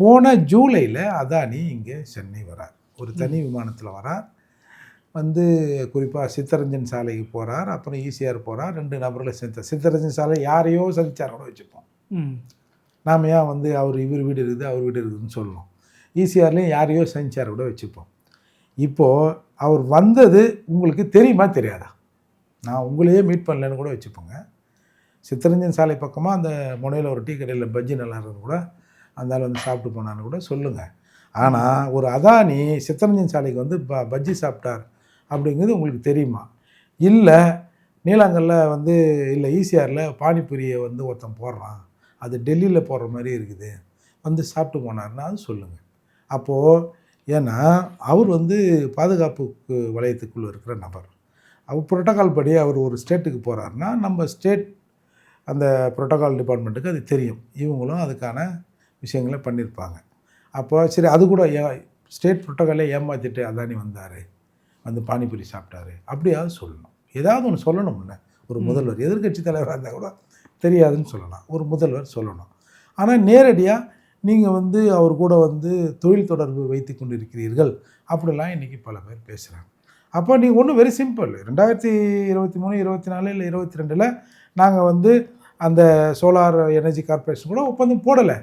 போன ஜூலையில் அதானி இங்கே சென்னை வரார். ஒரு தனி விமானத்தில் வரார். வந்து குறிப்பாக சித்தரஞ்சன் சாலைக்கு போகிறார். அப்புறம் ஈசிஆர் போகிறார். 2 நபர்களை சித்தரஞ்சன் சாலை யாரையோ சந்திச்சார் கூட வச்சுப்போம். நாம் ஏன் வந்து இவர் வீடு இருக்குது அவர் வீடு இருக்குதுன்னு சொல்லணும். ஈசிஆர்லேயும் யாரையோ சந்திச்சார் கூட வச்சுப்போம். இப்போது அவர் வந்தது உங்களுக்கு தெரியுமா தெரியாதா? நான் உங்களையே மீட் பண்ணலன்னு கூட வச்சுப்போங்க. சித்தரஞ்சன் சாலை பக்கமாக அந்த முனையில் ஒரு டீ கடையில் பஜ்ஜி நல்லா இருக்குன்னு கூட அந்த ஆள் வந்து சாப்பிட்டு போனான்னு கூட சொல்லுங்கள். ஆனால் ஒரு அதானி சித்தரஞ்சன் சாலைக்கு வந்து பஜ்ஜி சாப்பிட்டார் அப்படிங்கிறது உங்களுக்கு தெரியுமா? இல்லை நீலாங்கல்ல வந்து இல்லை ஈசிஆரில் பானிபூரியை வந்து ஒருத்தன் போடுறான், அது டெல்லியில் போடுற மாதிரி இருக்குது, வந்து சாப்பிட்டு போனார்னா அது சொல்லுங்கள். அப்போது ஏன்னா அவர் வந்து பாதுகாப்புக்கு வளையத்துக்குள்ளே இருக்கிற நபர். அவர் புரோட்டோகால் படி அவர் ஒரு ஸ்டேட்டுக்கு போகிறாருன்னா நம்ம ஸ்டேட் அந்த புரோட்டோகால் டிபார்ட்மெண்ட்டுக்கு அது தெரியும். இவங்களும் அதுக்கான விஷயங்களை பண்ணியிருப்பாங்க. அப்போ சரி அது கூட ஸ்டேட் புரோட்டோகாலே ஏமாற்றிட்டு அதானி வந்தார், வந்து பானிபூரி சாப்பிட்டாரு அப்படியாவது சொல்லணும். ஏதாவது ஒன்று சொல்லணும்ல. ஒரு முதல்வர் எதிர்க்கட்சி தலைவராக இருந்தால் கூட தெரியாதுன்னு சொல்லலாம். ஒரு முதல்வர் சொல்லணும். ஆனால் நேரடியாக நீங்கள் வந்து அவர் கூட வந்து தொழில் தொடர்பு வைத்து கொண்டு இருக்கிறீர்கள் அப்படிலாம் இன்றைக்கி பல பேர் பேசுகிறாங்க. அப்போ நீங்கள் ஒன்றும் வெரி சிம்பிள். 2023, 24 இல்லை 22 நாங்கள் வந்து அந்த சோலார் எனர்ஜி கார்பரேஷன் கூட ஒப்பந்தம் போடலை.